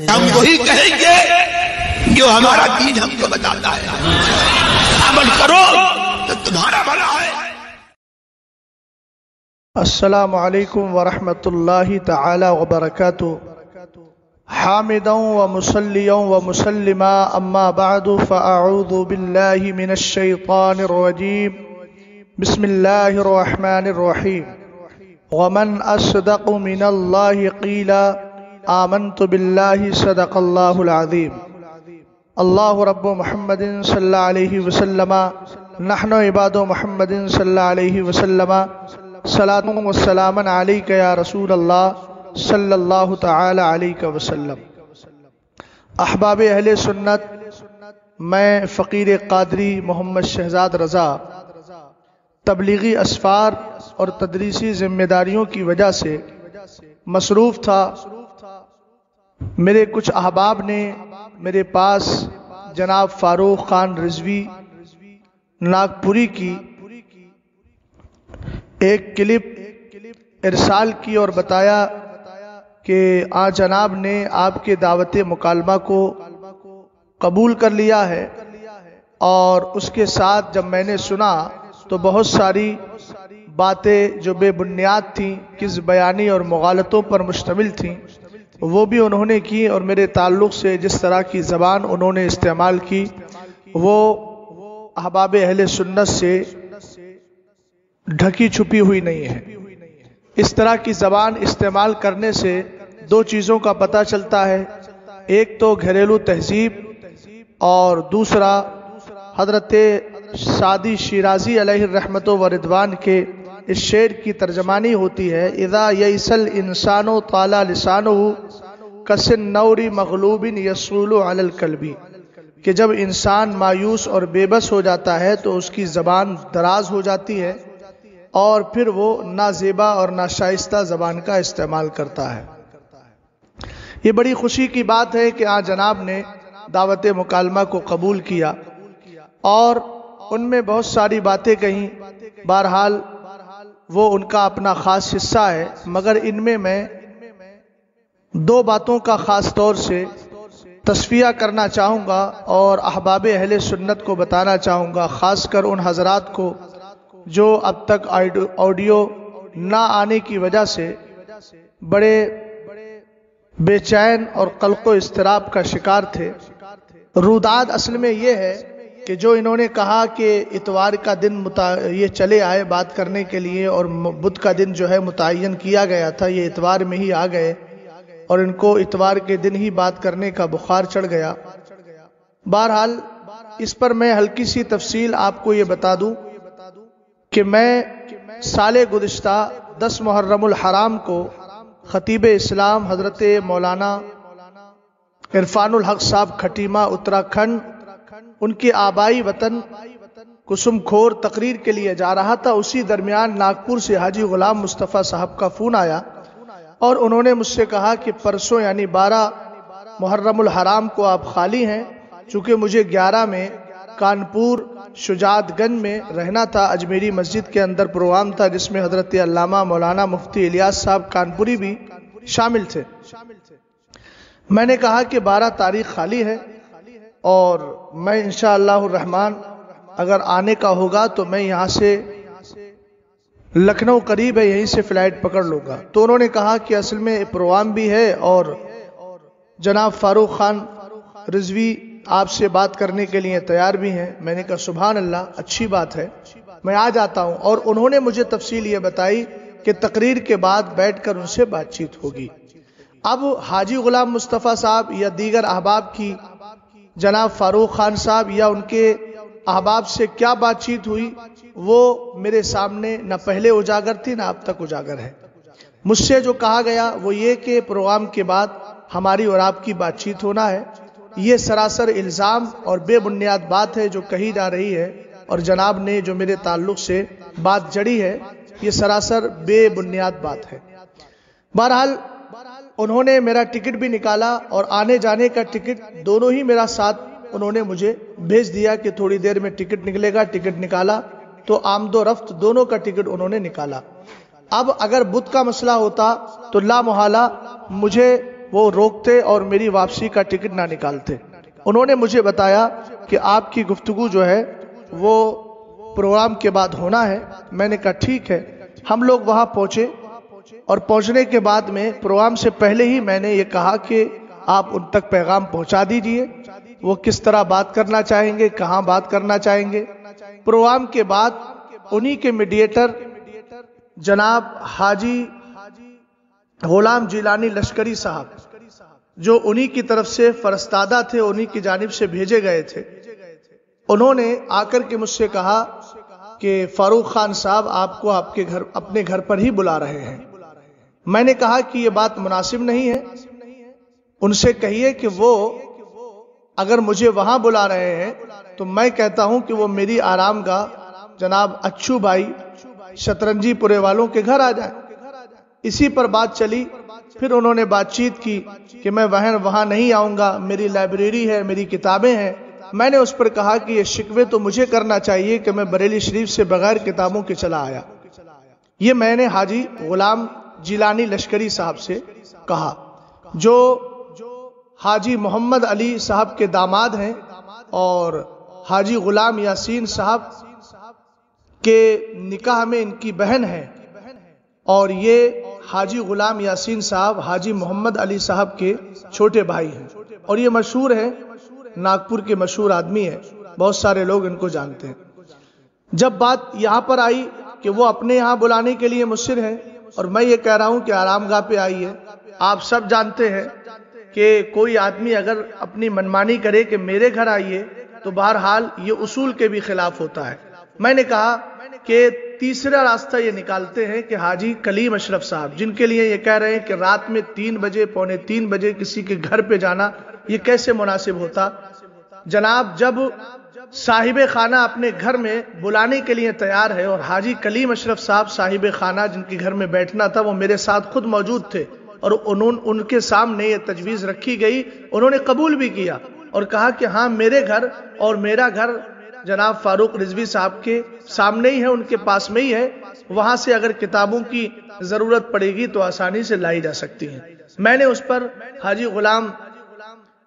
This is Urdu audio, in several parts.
ہم وہی کہیں گے جو ہمارا دین ہم کو بتاتا ہے. عمل کرو تو تمہارا بھلا ہے. السلام علیکم ورحمۃ اللہ تعالی وبرکاتہ. حامدا ومصلیا ومسلما اما بعد فاعوذ باللہ من الشیطان الرجیم. بسم اللہ الرحمن الرحیم. ومن اصدق من اللہ قیلا آمنت باللہ صدق اللہ العظیم. اللہ رب محمد صلی اللہ علیہ وسلم نحن عباد محمد صلی اللہ علیہ وسلم صلاۃ و سلام علیک یا رسول اللہ صلی اللہ تعالی علیہ وسلم. احباب اہل سنت، میں فقیر قادری محمد شہزاد رضا تبلیغی اسفار اور تدریسی ذمہ داریوں کی وجہ سے مصروف تھا. میرے کچھ احباب نے میرے پاس جناب فاروق خان رضوی ناگپوری کی ایک کلپ ارسال کی اور بتایا کہ جناب نے آپ کے دعوت مکالمہ کو قبول کر لیا ہے. اور اس کے ساتھ جب میں نے سنا تو بہت ساری باتیں جو بے بنیاد تھیں، کس بیانی اور مغالطوں پر مشتمل تھیں، وہ بھی انہوں نے کی. اور میرے تعلق سے جس طرح کی زبان انہوں نے استعمال کی وہ احباب اہل سنت سے ڈھکی چھپی ہوئی نہیں ہے. اس طرح کی زبان استعمال کرنے سے دو چیزوں کا پتہ چلتا ہے. ایک تو گھریلو تہذیب اور دوسرا حضرت سعدی شیرازی علیہ الرحمت و رضوان کے اس شعر کی ترجمانی ہوتی ہے: اذا یئس الانسان طال لسانہ کالنور مغلوب یصول علی القلب. کہ جب انسان مایوس اور بے بس ہو جاتا ہے تو اس کی زبان دراز ہو جاتی ہے اور پھر وہ نازیبا اور ناشائستہ زبان کا استعمال کرتا ہے. یہ بڑی خوشی کی بات ہے کہ جناب نے دعوت مکالمہ کو قبول کیا اور ان میں بہت ساری باتیں کہیں. بہرحال وہ ان کا اپنا خاص حصہ ہے، مگر ان میں دو باتوں کا خاص طور سے تصفیہ کرنا چاہوں گا اور احباب اہل سنت کو بتانا چاہوں گا، خاص کر ان حضرات کو جو اب تک آڈیو نہ آنے کی وجہ سے بڑے بے چین اور قلق و اضطراب کا شکار تھے. روداد اصل میں یہ ہے کہ جو انہوں نے کہا کہ اتوار کا دن یہ چلے آئے بات کرنے کے لیے اور بدھ کا دن جو ہے متعین کیا گیا تھا، یہ اتوار میں ہی آ گئے اور ان کو اتوار کے دن ہی بات کرنے کا بخار چڑھ گیا. بہرحال اس پر میں ہلکی سی تفصیل آپ کو یہ بتا دوں کہ میں سال گزشتہ 10 محرم الحرام کو خطیب اسلام حضرت مولانا عرفان الحق صاحب کھٹیمہ اتراکھنڈ ان کے آبائی وطن کسم کھور تقریر کے لیے جا رہا تھا. اسی درمیان ناگپور سے حاجی غلام مصطفیٰ صاحب کا فون آیا اور انہوں نے مجھ سے کہا کہ پرسوں یعنی 12 محرم الحرام کو آپ خالی ہیں. چونکہ مجھے 11 میں کانپور شجاعت گنج میں رہنا تھا، اجمیری مسجد کے اندر پروگرام تھا جس میں حضرت علامہ مولانا مفتی الیاس صاحب کانپوری بھی شامل تھے. میں نے کہا کہ 12 تاریخ خالی ہے اور میں انشاءاللہ الرحمن اگر آنے کا ہوگا تو میں یہاں سے لکھنؤ قریب ہے، یہیں سے فلائٹ پکڑ لوں گا. تو انہوں نے کہا کہ اصل میں پروگرام بھی ہے اور جناب فاروق خان رضوی آپ سے بات کرنے کے لیے تیار بھی ہیں. میں نے کہا سبحان اللہ، اچھی بات ہے، میں آ جاتا ہوں. اور انہوں نے مجھے تفصیل یہ بتائی کہ تقریر کے بعد بیٹھ کر ان سے بات چیت ہوگی. اب حاجی غلام مصطفیٰ صاحب یا دیگر احباب کی جناب فاروق خان صاحب یا ان کے احباب سے کیا بات چیت ہوئی وہ میرے سامنے نہ پہلے اجاگر تھی نہ اب تک اجاگر ہے. مجھ سے جو کہا گیا وہ یہ کہ پروگرام کے بعد ہماری اور آپ کی بات چیت ہونا ہے. یہ سراسر الزام اور بے بنیاد بات ہے جو کہی جا رہی ہے اور جناب نے جو میرے تعلق سے بات جڑی ہے یہ سراسر بے بنیاد بات ہے. بہرحال انہوں نے میرا ٹکٹ بھی نکالا اور آنے جانے کا ٹکٹ دونوں ہی میرا ساتھ انہوں نے مجھے بھیج دیا کہ تھوڑی دیر میں ٹکٹ نکلے گا. ٹکٹ نکالا تو آمد و رفت دونوں کا ٹکٹ انہوں نے نکالا. اب اگر بدھ کا مسئلہ ہوتا تو لا محالہ مجھے وہ روکتے اور میری واپسی کا ٹکٹ نہ نکالتے۔ انہوں نے مجھے بتایا کہ آپ کی گفتگو جو ہے وہ پروگرام کے بعد ہونا ہے۔ میں نے کہا ٹھیک ہے۔ ہم لوگ وہاں پہنچے اور پہنچنے کے بعد میں پروگرام سے پہلے ہی میں نے یہ کہا کہ آپ ان تک پیغام پہنچا دیجئے، وہ کس طرح بات کرنا چاہیں گے، کہاں بات کرنا چاہیں گے۔ پروگرام کے بعد انہی کے میڈیٹر جناب حاجی غلام جیلانی لشکری صاحب، جو انہی کی طرف سے فرستادہ تھے، انہی کی جانب سے بھیجے گئے تھے، انہوں نے آ کر کے مجھ سے کہا کہ فاروق خان صاحب آپ کو آپ کے گھر اپنے گھر پر ہی بلا رہے ہیں۔ میں نے کہا کہ یہ بات مناسب نہیں ہے، ان سے کہیے کہ وہ اگر مجھے وہاں بلا رہے ہیں تو میں کہتا ہوں کہ وہ میری آرام گاہ جناب اچھو بھائی شترنجی پورے والوں کے گھر آ جائیں۔ اسی پر بات چلی۔ پھر انہوں نے بات چیت کی کہ میں وہاں نہیں آؤں گا، میری لائبریری ہے، میری کتابیں ہیں۔ میں نے اس پر کہا کہ یہ شکوے تو مجھے کرنا چاہیے کہ میں بریلی شریف سے بغیر کتابوں کے چلا آیا۔ یہ میں نے حاجی غلام جیلانی لشکری صاحب سے کہا، جو حاجی محمد علی صاحب کے داماد ہیں اور حاجی غلام یاسین صاحب کے نکاح میں ان کی بہن ہے، اور یہ حاجی غلام یاسین صاحب حاجی محمد علی صاحب کے چھوٹے بھائی ہیں، اور یہ مشہور ہے، ناگپور کے مشہور آدمی ہے، بہت سارے لوگ ان کو جانتے ہیں۔ جب بات یہاں پر آئی کہ وہ اپنے یہاں بلانے کے لیے مصر ہیں، اور میں یہ کہہ رہا ہوں کہ آرام گاہ پہ آئیے، آپ سب جانتے ہیں کہ کوئی آدمی اگر اپنی منمانی کرے کہ میرے گھر آئیے تو بہرحال یہ اصول کے بھی خلاف ہوتا ہے۔ میں نے کہا کہ تیسرا راستہ یہ نکالتے ہیں کہ حاجی کلیم اشرف صاحب، جن کے لیے یہ کہہ رہے ہیں کہ رات میں 3 بجے پونے 3 بجے کسی کے گھر پہ جانا یہ کیسے مناسب ہوتا۔ جناب جب صاحب خانہ اپنے گھر میں بلانے کے لیے تیار ہے، اور حاجی کلیم اشرف صاحب صاحب خانہ جن کے گھر میں بیٹھنا تھا وہ میرے ساتھ خود موجود تھے، اور ان کے سامنے یہ تجویز رکھی گئی، انہوں نے قبول بھی کیا اور کہا کہ ہاں میرے گھر اور میرا گھر جناب فاروق رضوی صاحب کے سامنے ہی ہے، ان کے پاس میں ہی ہے، وہاں سے اگر کتابوں کی ضرورت پڑے گی تو آسانی سے لائی جا سکتی ہیں۔ میں نے اس پر حاجی غلام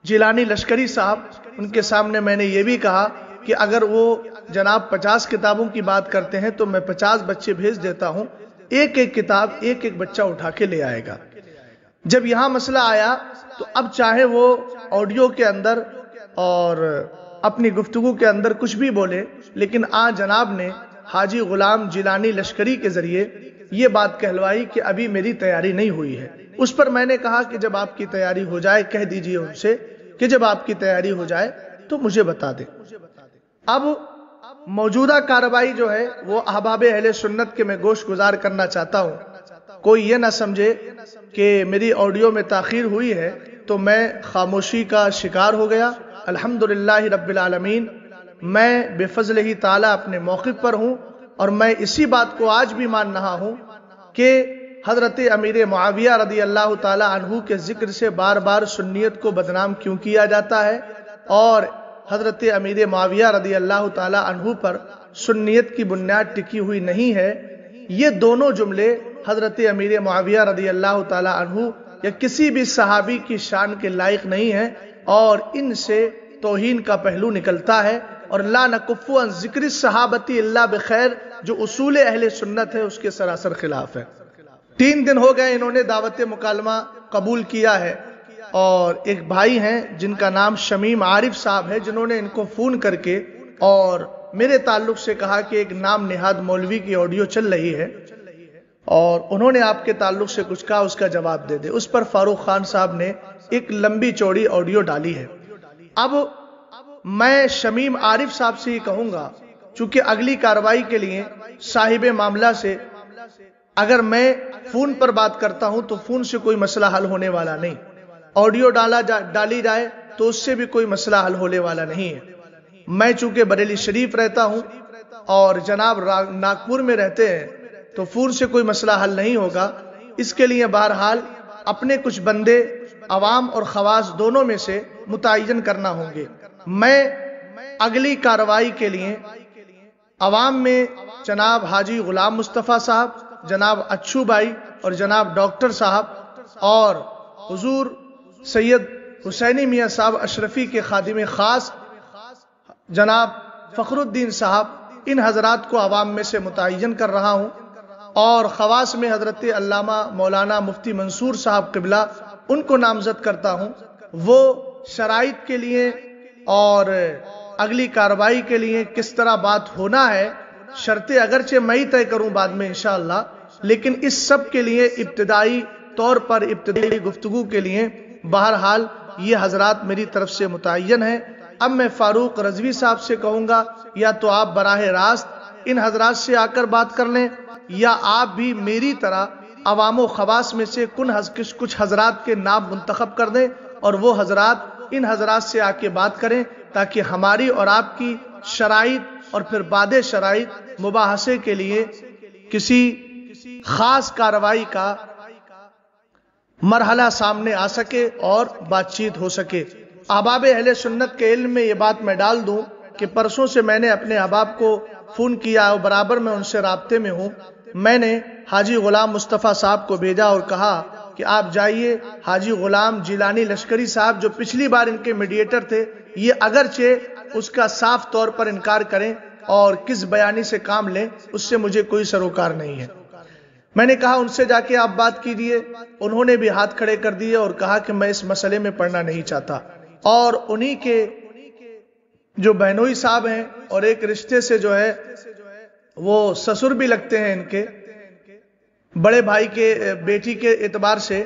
جیلانی لشکری صاحب ان کے سامنے میں نے یہ بھی کہا کہ اگر وہ جناب 50 کتابوں کی بات کرتے ہیں تو میں 50 بچے بھیج دیتا ہوں، ایک ایک کتاب ایک ایک بچہ اٹھا کے لے آئے گا۔ جب یہاں مسئلہ آیا تو اب چاہے وہ آڈیو کے اندر اور اپنی گفتگو کے اندر کچھ بھی بولے، لیکن جناب نے حاجی غلام جیلانی لشکری کے ذریعے یہ بات کہلوائی کہ ابھی میری تیاری نہیں ہوئی ہے۔ اس پر میں نے کہا کہ جب آپ کی تیاری ہو جائے کہہ دیجئے ان سے کہ جب آپ کی تیاری ہو جائے تو مجھے بتا دیں۔ اب موجودہ کارروائی جو ہے وہ احباب اہل سنت کے میں گوش گزار کرنا چاہتا ہوں، کوئی یہ نہ سمجھے کہ میری آڈیو میں تاخیر ہوئی ہے تو میں خاموشی کا شکار ہو گیا۔ الحمدللہ رب العالمین، میں بے فضل ہی تعالیٰ اپنے موقف پر ہوں، اور میں اسی بات کو آج بھی مان رہا ہوں کہ حضرت امیر معاویہ رضی اللہ تعالیٰ عنہ کے ذکر سے بار بار سنیت کو بدنام کیوں کیا جاتا ہے، اور حضرت امیر معاویہ رضی اللہ تعالیٰ عنہ پر سنیت کی بنیاد ٹکی ہوئی نہیں ہے۔ یہ دونوں جملے حضرت امیر معاویہ رضی اللہ تعالیٰ عنہ یا کسی بھی صحابی کی شان کے لائق نہیں ہے، اور ان سے توہین کا پہلو نکلتا ہے، اور لا نکف عن ذکر الصحابتی الا بخیر جو اصول اہل سنت ہے اس کے سراسر خلاف ہے۔ 3 دن ہو گئے انہوں نے دعوت مکالمہ قبول کیا ہے، اور ایک بھائی ہیں جن کا نام شمیم عارف صاحب ہے، جنہوں نے ان کو فون کر کے اور میرے تعلق سے کہا کہ ایک نام نہاد مولوی کی آڈیو چل رہی ہے اور انہوں نے آپ کے تعلق سے کچھ کہا، اس کا جواب دے دے۔ اس پر فاروق خان صاحب نے ایک لمبی چوڑی آڈیو ڈالی ہے۔ اب میں شمیم عارف صاحب سے ہی کہوں گا، چونکہ اگلی کارروائی کے لیے صاحب معاملہ سے اگر میں فون پر بات کرتا ہوں تو فون سے کوئی مسئلہ حل ہونے والا نہیں، آڈیو ڈالی جائے تو اس سے بھی کوئی مسئلہ حل ہونے والا نہیں ہے۔ میں چونکہ بریلی شریف رہتا ہوں اور جناب ناگپور میں رہتے ہیں تو فون سے کوئی مسئلہ حل نہیں ہوگا۔ اس کے لیے بہرحال اپنے کچھ بندے عوام اور خواص دونوں میں سے متعین کرنا ہوں گے۔ میں اگلی کارروائی کے لیے عوام میں جناب حاجی غلام مصطفیٰ صاحب، جناب اچھو بھائی اور جناب ڈاکٹر صاحب اور حضور سید حسینی میاں صاحب اشرفی کے خادم خاص جناب فخر الدین صاحب، ان حضرات کو عوام میں سے متعین کر رہا ہوں، اور خواص میں حضرت علامہ مولانا مفتی منصور صاحب قبلہ ان کو نامزد کرتا ہوں۔ وہ شرائط کے لیے اور اگلی کارروائی کے لیے کس طرح بات ہونا ہے، شرطیں اگرچہ میں ہی طے کروں بعد میں انشاءاللہ، لیکن اس سب کے لیے ابتدائی طور پر ابتدائی گفتگو کے لیے بہرحال یہ حضرات میری طرف سے متعین ہیں۔ اب میں فاروق رضوی صاحب سے کہوں گا یا تو آپ براہ راست ان حضرات سے آ کر بات کر لیں، یا آپ بھی میری طرح عوام و خواص میں سے کچھ حضرات کے نام منتخب کر دیں، اور وہ حضرات ان حضرات سے آ کے بات کریں، تاکہ ہماری اور آپ کی شرائط اور پھر بعد شرائط مباحثے کے لیے کسی خاص کارروائی کا مرحلہ سامنے آ سکے اور بات چیت ہو سکے۔ احباب اہل سنت کے علم میں یہ بات میں ڈال دوں کہ پرسوں سے میں نے اپنے احباب کو فون کیا اور برابر میں ان سے رابطے میں ہوں۔ میں نے حاجی غلام مصطفیٰ صاحب کو بھیجا اور کہا کہ آپ جائیے، حاجی غلام جیلانی لشکری صاحب جو پچھلی بار ان کے میڈیٹر تھے، یہ اگرچہ اس کا صاف طور پر انکار کریں اور کس بیانی سے کام لیں، اس سے مجھے کوئی سروکار نہیں ہے۔ میں نے کہا ان سے جا کے آپ بات کیجیے، انہوں نے بھی ہاتھ کھڑے کر دیے اور کہا کہ میں اس مسئلے میں پڑھنا نہیں چاہتا، اور انہی کے جو بہنوئی صاحب ہیں اور ایک رشتے سے جو ہے وہ سسر بھی لگتے ہیں ان کے بڑے بھائی کے بیٹی کے اعتبار سے،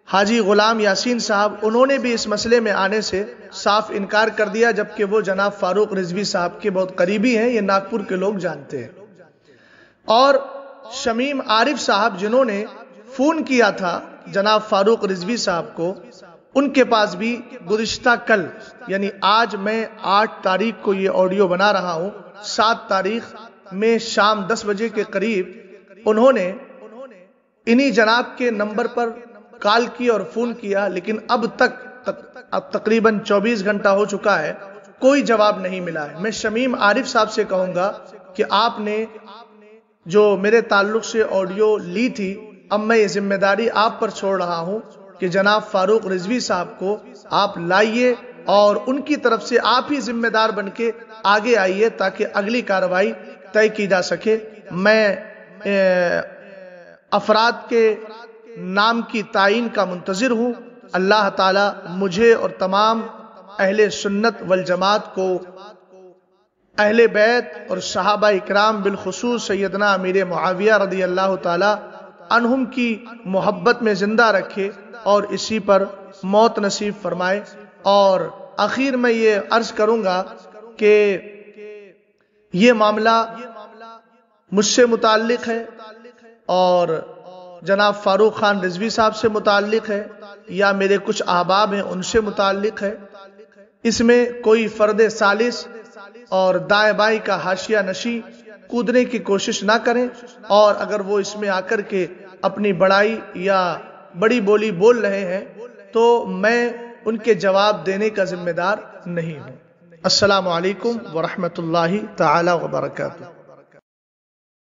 حاجی غلام یاسین صاحب، انہوں نے بھی اس مسئلے میں آنے سے صاف انکار کر دیا، جبکہ وہ جناب فاروق رضوی صاحب کے بہت قریبی ہیں، یہ ناگپور کے لوگ جانتے ہیں۔ اور شمیم عارف صاحب جنہوں نے فون کیا تھا جناب فاروق رضوی صاحب کو، ان کے پاس بھی گزشتہ کل یعنی آج میں 8 تاریخ کو یہ آڈیو بنا رہا ہوں، 7 تاریخ میں شام 10 بجے کے قریب انہوں نے انہی جناب کے نمبر پر کال کی اور فون کیا، لیکن اب تقریباً 24 گھنٹہ ہو چکا ہے، کوئی جواب نہیں ملا ہے۔ میں شمیم عارف صاحب سے کہوں گا کہ آپ نے جو میرے تعلق سے آڈیو لی تھی، اب میں یہ ذمہ داری آپ پر چھوڑ رہا ہوں کہ جناب فاروق رضوی صاحب کو آپ لائیے اور ان کی طرف سے آپ ہی ذمہ دار بن کے آگے آئیے تاکہ اگلی کارروائی طے کی جا سکے۔ میں افراد کے نام کی تعین کا منتظر ہوں۔ اللہ تعالی مجھے اور تمام اہل سنت والجماعت کو اہل بیت اور صحابہ اکرام بالخصوص سیدنا امیر معاویہ رضی اللہ تعالی عنہم کی محبت میں زندہ رکھے اور اسی پر موت نصیب فرمائے۔ اور آخر میں یہ عرض کروں گا کہ یہ معاملہ مجھ سے متعلق ہے اور جناب فاروق خان رضوی صاحب سے متعلق ہے، یا میرے کچھ احباب ہیں ان سے متعلق ہے۔ اس میں کوئی فرد ثالث اور دائیں بائیں کا حاشیہ نشی کودنے کی کوشش نہ کریں، اور اگر وہ اس میں آ کر کے اپنی بڑائی یا بڑی بولی بول رہے ہیں تو میں ان کے جواب دینے کا ذمہ دار نہیں ہوں۔ السلام علیکم ورحمۃ اللہ تعالی وبرکاتہ۔